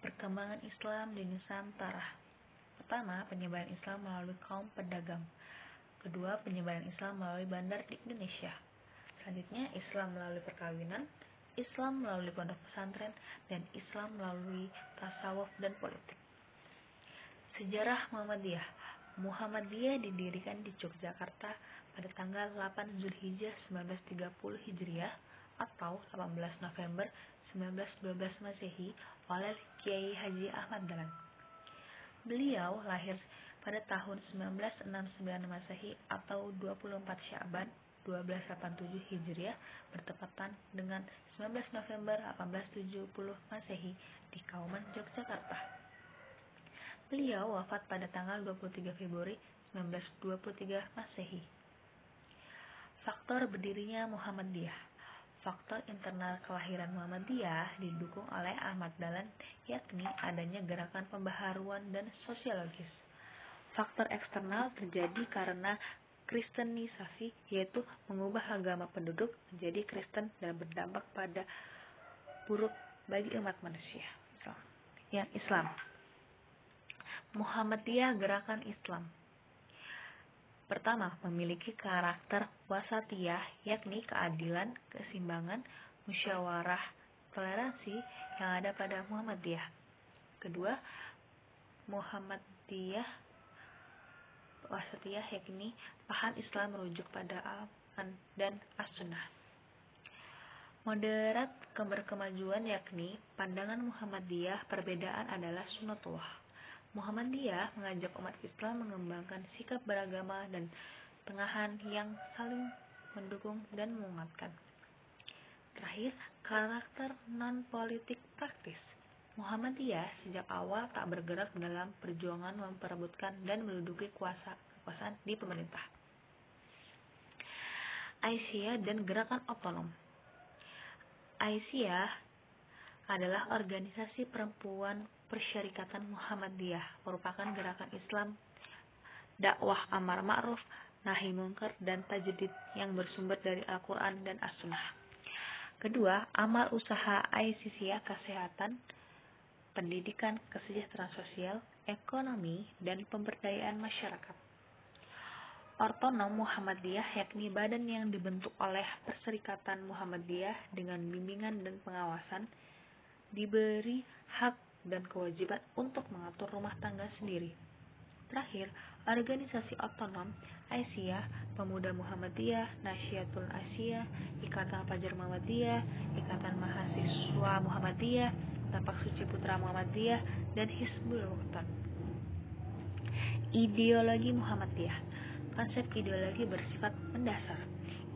Perkembangan Islam di Nusantara. Pertama, penyebaran Islam melalui kaum pedagang. Kedua, penyebaran Islam melalui bandar di Indonesia. Selanjutnya, Islam melalui perkawinan, Islam melalui pondok pesantren, dan Islam melalui tasawuf dan politik. Sejarah Muhammadiyah. Muhammadiyah didirikan di Yogyakarta pada tanggal 8 Zulhijjah 1930 Hijriah atau 18 November 1912 Masehi oleh Kiai Haji Ahmad Dahlan. Beliau lahir pada tahun 1969 Masehi atau 24 Sya'ban 1287 Hijriah bertepatan dengan 19 November 1870 Masehi di Kauman, Yogyakarta. Beliau wafat pada tanggal 23 Februari 1923 Masehi. Faktor berdirinya Muhammadiyah. Faktor internal kelahiran Muhammadiyah didukung oleh Ahmad Dahlan, yakni adanya gerakan pembaharuan dan sosiologis. Faktor eksternal terjadi karena kristenisasi, yaitu mengubah agama penduduk menjadi Kristen dan berdampak pada buruk bagi umat manusia. Yang Islam. Muhammadiyah gerakan Islam. Pertama, memiliki karakter wasatiyah, yakni keadilan, keseimbangan, musyawarah, toleransi yang ada pada Muhammadiyah. Kedua, Muhammadiyah wasatiyah, yakni paham Islam merujuk pada Al-Quran dan As-Sunnah. Moderat berkemajuan, yakni pandangan Muhammadiyah perbedaan adalah sunnatullah. Muhammadiyah mengajak umat Islam mengembangkan sikap beragama dan tengahan yang saling mendukung dan menguatkan. Terakhir, karakter non-politik praktis. Muhammadiyah sejak awal tak bergerak dalam perjuangan memperebutkan dan menduduki kekuasaan di pemerintah. Aisyah dan gerakan otonom. Aisyah adalah organisasi perempuan Persyarikatan Muhammadiyah, merupakan gerakan Islam dakwah amar ma'ruf, nahi munkar, dan tajdid yang bersumber dari Al-Quran dan As-Sunnah. Kedua, amal usaha Aisyah kesehatan, pendidikan, kesejahteraan sosial, ekonomi, dan pemberdayaan masyarakat. Otonom Muhammadiyah, yakni badan yang dibentuk oleh Perserikatan Muhammadiyah dengan bimbingan dan pengawasan, diberi hak dan kewajiban untuk mengatur rumah tangga sendiri. Terakhir, organisasi otonom Aisyah, Pemuda Muhammadiyah, Nasyiatul Aisyah, Ikatan Fajar Muhammadiyah, Ikatan Mahasiswa Muhammadiyah, Tapak Suci Putra Muhammadiyah, dan Hizbul Wutan. Ideologi Muhammadiyah. Konsep ideologi bersifat mendasar.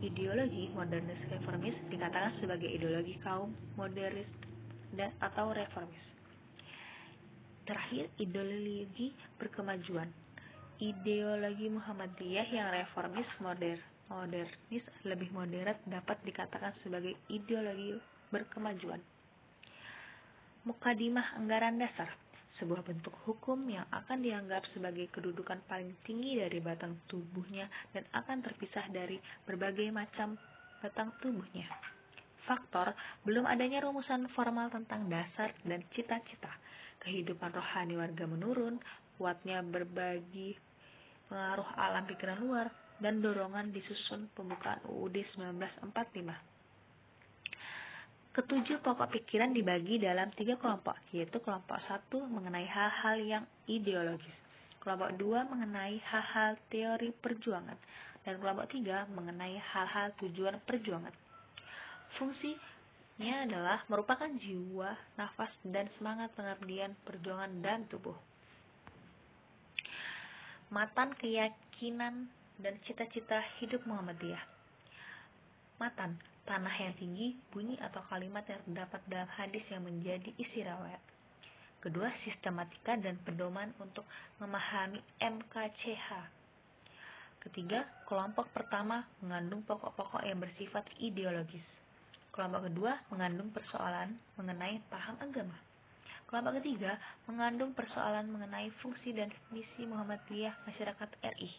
Ideologi modernis reformis dikatakan sebagai ideologi kaum modernis atau reformis. Terakhir, ideologi berkemajuan. Ideologi Muhammadiyah yang reformis modernis lebih moderat dapat dikatakan sebagai ideologi berkemajuan. Mukadimah anggaran dasar, sebuah bentuk hukum yang akan dianggap sebagai kedudukan paling tinggi dari batang tubuhnya dan akan terpisah dari berbagai macam batang tubuhnya. Faktor, belum adanya rumusan formal tentang dasar dan cita-cita. Kehidupan rohani warga menurun, kuatnya berbagi pengaruh alam pikiran luar, dan dorongan disusun pembukaan UUD 1945. Ketujuh pokok pikiran dibagi dalam 3 kelompok, yaitu kelompok 1 mengenai hal-hal yang ideologis, kelompok 2 mengenai hal-hal teori perjuangan, dan kelompok 3 mengenai hal-hal tujuan perjuangan. Fungsinya adalah merupakan jiwa, nafas, dan semangat pengabdian perjuangan dan tubuh. Matan keyakinan dan cita-cita hidup Muhammadiyah. Matan, tanah yang tinggi, bunyi atau kalimat yang terdapat dalam hadis yang menjadi isi riwayat. Kedua, sistematika dan pedoman untuk memahami MKCH. Ketiga, kelompok pertama mengandung pokok-pokok yang bersifat ideologis. Kelompok kedua mengandung persoalan mengenai paham agama. Kelompok ketiga mengandung persoalan mengenai fungsi dan misi Muhammadiyah masyarakat RI.